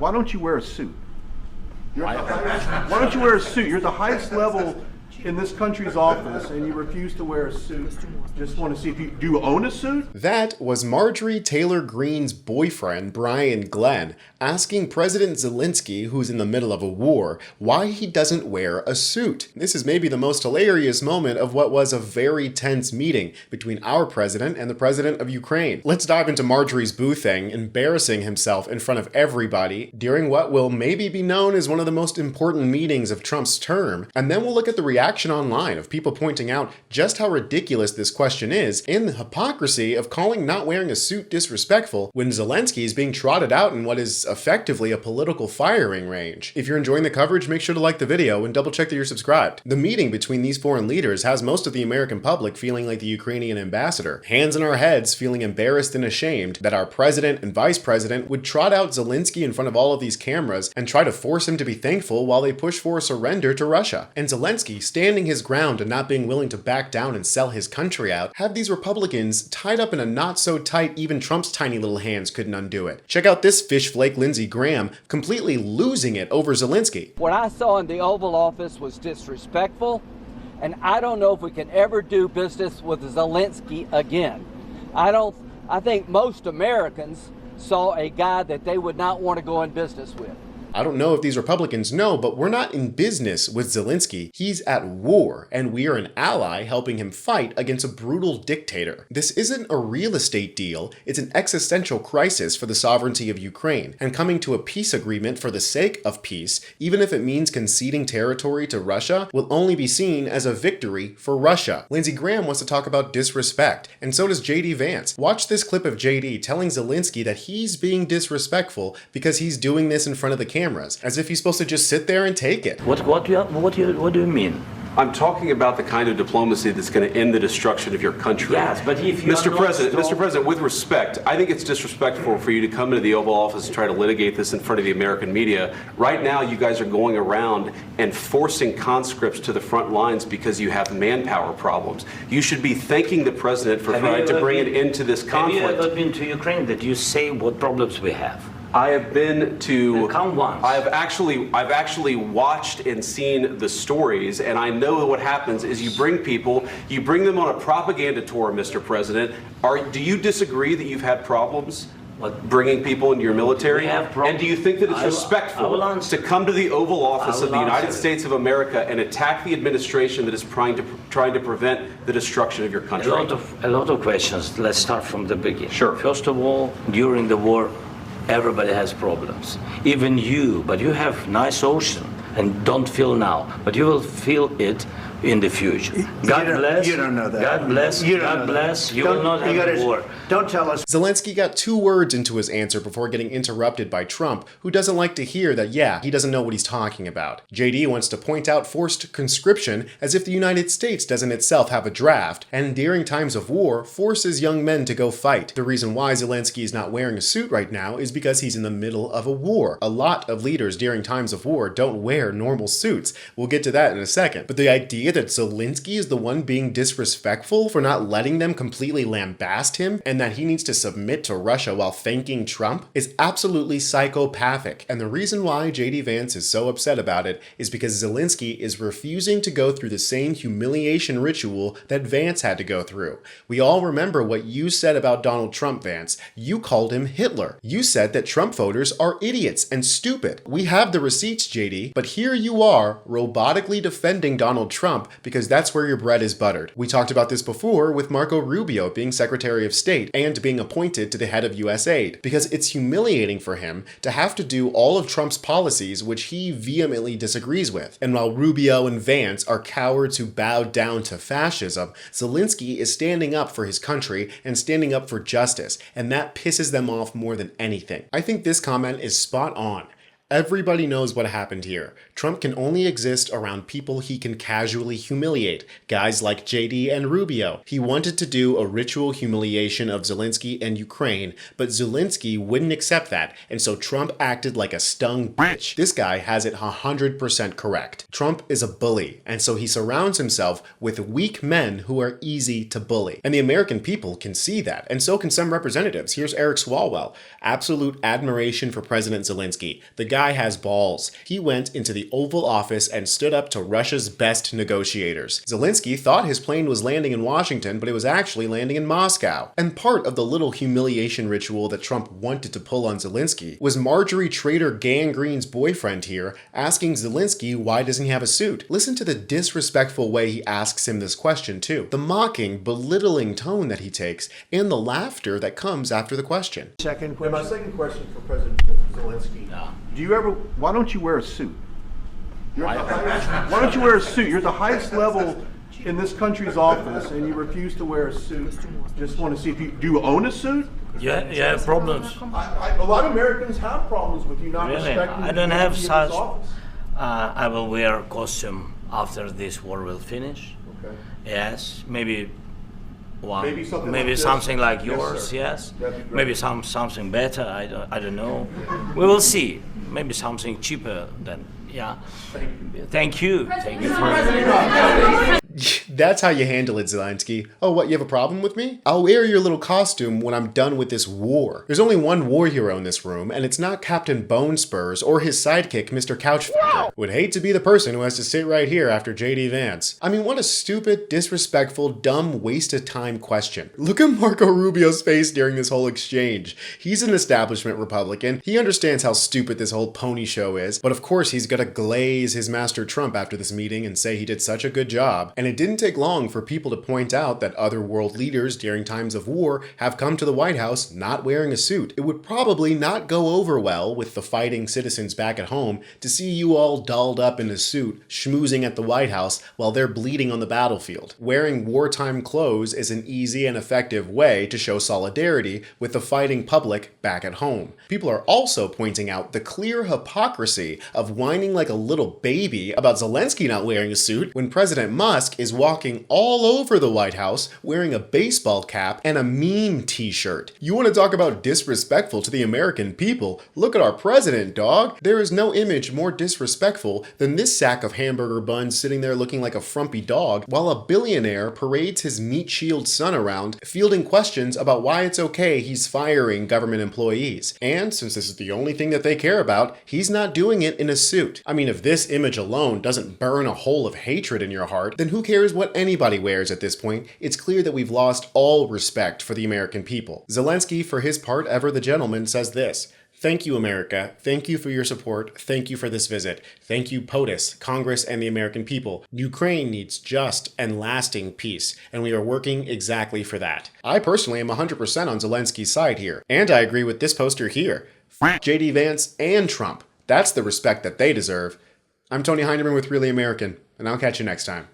Why don't you wear a suit? Why don't you wear a suit? You're at the highest level in this country's office, and you refuse to wear a suit. Just want to see if you do own a suit? That was Marjorie Taylor Greene's boyfriend, Brian Glenn, asking President Zelenskyy, who's in the middle of a war, why he doesn't wear a suit. This is maybe the most hilarious moment of what was a very tense meeting between our president and the president of Ukraine. Let's dive into Marjorie's boothing, embarrassing himself in front of everybody during what will maybe be known as one of the most important meetings of Trump's term, and then we'll look at the reaction online of people pointing out just how ridiculous this question is and the hypocrisy of calling not wearing a suit disrespectful when Zelenskyy is being trotted out in what is effectively a political firing range. If you're enjoying the coverage, make sure to like the video and double check that you're subscribed. The meeting between these foreign leaders has most of the American public feeling like the Ukrainian ambassador, hands in our heads, feeling embarrassed and ashamed that our president and vice president would trot out Zelenskyy in front of all of these cameras and try to force him to be thankful while they push for a surrender to Russia. And Zelenskyy, standing his ground and not being willing to back down and sell his country out, have these Republicans tied up in a not so tight even Trump's tiny little hands couldn't undo it. Check out this fish flake Lindsey Graham completely losing it over Zelenskyy. What I saw in the Oval Office was disrespectful, and I don't know if we can ever do business with Zelenskyy again. I think most Americans saw a guy that they would not want to go in business with. I don't know if these Republicans know, but we're not in business with Zelenskyy. He's at war, and we are an ally helping him fight against a brutal dictator. This isn't a real estate deal, it's an existential crisis for the sovereignty of Ukraine, and coming to a peace agreement for the sake of peace, even if it means conceding territory to Russia, will only be seen as a victory for Russia. Lindsey Graham wants to talk about disrespect, and so does JD Vance. Watch this clip of JD telling Zelenskyy that he's being disrespectful because he's doing this in front of the cameras, as if he's supposed to just sit there and take it. What do you mean? I'm talking about the kind of diplomacy that's going to end the destruction of your country. Yes, but if you Mr. President, with respect, I think it's disrespectful for you to come into the Oval Office and try to litigate this in front of the American media. Right now, you guys are going around and forcing conscripts to the front lines because you have manpower problems. You should be thanking the president for trying to bring an end to this conflict. Have you ever been to Ukraine that you say what problems we have? I have been to. Come once. I've actually watched and seen the stories, and I know what happens is you bring them on a propaganda tour, Mr. President. Do you disagree that you've had problems bringing people into your military? And do you think that it's respectful to come to the Oval Office of the United States of America and attack the administration that is trying to prevent the destruction of your country? A lot of questions. Let's start from the beginning. Sure. First of all, during the war, everybody has problems, even you, but you have nice ocean and don't feel now, but you will feel it in the future. God bless. You don't know that. God bless. God bless. You will not have a war. Don't tell us. Zelenskyy got 2 words into his answer before getting interrupted by Trump, who doesn't like to hear that, yeah, he doesn't know what he's talking about. JD wants to point out forced conscription as if the United States doesn't itself have a draft, and during times of war, forces young men to go fight. The reason why Zelenskyy is not wearing a suit right now is because he's in the middle of a war. A lot of leaders during times of war don't wear normal suits. We'll get to that in a second. But the idea that Zelenskyy is the one being disrespectful for not letting them completely lambast him and that he needs to submit to Russia while thanking Trump is absolutely psychopathic. And the reason why JD Vance is so upset about it is because Zelenskyy is refusing to go through the same humiliation ritual that Vance had to go through. We all remember what you said about Donald Trump, Vance. You called him Hitler. You said that Trump voters are idiots and stupid. We have the receipts, JD, but here you are robotically defending Donald Trump because that's where your bread is buttered. We talked about this before with Marco Rubio being Secretary of State and being appointed to the head of USAID, because it's humiliating for him to have to do all of Trump's policies which he vehemently disagrees with. And while Rubio and Vance are cowards who bow down to fascism, Zelenskyy is standing up for his country and standing up for justice, and that pisses them off more than anything. I think this comment is spot on. Everybody knows what happened here. Trump can only exist around people he can casually humiliate, guys like JD and Rubio. He wanted to do a ritual humiliation of Zelenskyy and Ukraine, but Zelenskyy wouldn't accept that, and so Trump acted like a stung bitch. This guy has it 100% correct. Trump is a bully, and so he surrounds himself with weak men who are easy to bully. And the American people can see that, and so can some representatives. Here's Eric Swalwell. Absolute admiration for President Zelenskyy. The guy has balls. He went into the Oval Office and stood up to Russia's best negotiators. Zelenskyy thought his plane was landing in Washington, but it was actually landing in Moscow. And part of the little humiliation ritual that Trump wanted to pull on Zelenskyy was Marjorie Trader Gangrene's boyfriend here asking Zelenskyy why doesn't he have a suit. Listen to the disrespectful way he asks him this question too. The mocking, belittling tone that he takes, and the laughter that comes after the question. And my second question for President Zelenskyy. Do you ever, why don't you wear a suit? Why don't you wear a suit? You're at the highest level in this country's office and you refuse to wear a suit. Just want to see if you, do you own a suit? Yeah, you have problems. A lot of Americans have problems with you not respecting I don't the have dignity of such. this office. I will wear a costume after this war will finish. Okay. Yes, maybe one. Maybe something maybe like this. something like Yes, yours. sir. Yes. That'd be great. Maybe something better. I don't know. We will see. Maybe something cheaper than. Yeah. Thank you. Thank you for. That's how you handle it, Zelenskyy. Oh, what, you have a problem with me? I'll wear your little costume when I'm done with this war. There's only one war hero in this room, and it's not Captain Bone Spurs or his sidekick, Mr. Couchfucker. Would hate to be the person who has to sit right here after JD Vance. I mean, what a stupid, disrespectful, dumb, waste of time question. Look at Marco Rubio's face during this whole exchange. He's an establishment Republican. He understands how stupid this whole pony show is, but of course he's gonna glaze his master Trump after this meeting and say he did such a good job. And it didn't take long for people to point out that other world leaders during times of war have come to the White House not wearing a suit. It would probably not go over well with the fighting citizens back at home to see you all dolled up in a suit schmoozing at the White House while they're bleeding on the battlefield. Wearing wartime clothes is an easy and effective way to show solidarity with the fighting public back at home. People are also pointing out the clear hypocrisy of whining like a little baby about Zelenskyy not wearing a suit when President Musk is walking all over the White House wearing a baseball cap and a meme t-shirt. You want to talk about disrespectful to the American people? Look at our president, dog. There is no image more disrespectful than this sack of hamburger buns sitting there looking like a frumpy dog while a billionaire parades his meat shield son around fielding questions about why it's okay he's firing government employees. And since this is the only thing that they care about, he's not doing it in a suit. I mean, if this image alone doesn't burn a hole of hatred in your heart, then who cares what anybody wears at this point? It's clear that we've lost all respect for the American people. Zelenskyy, for his part, ever the gentleman, says this: "Thank you, America. Thank you for your support. Thank you for this visit. Thank you, POTUS, Congress, and the American people. Ukraine needs just and lasting peace, and we are working exactly for that." I personally am 100% on Zelenskyy's side here, and I agree with this poster here. F JD Vance and Trump. That's the respect that they deserve. I'm Tony Hinderman with Really American, and I'll catch you next time.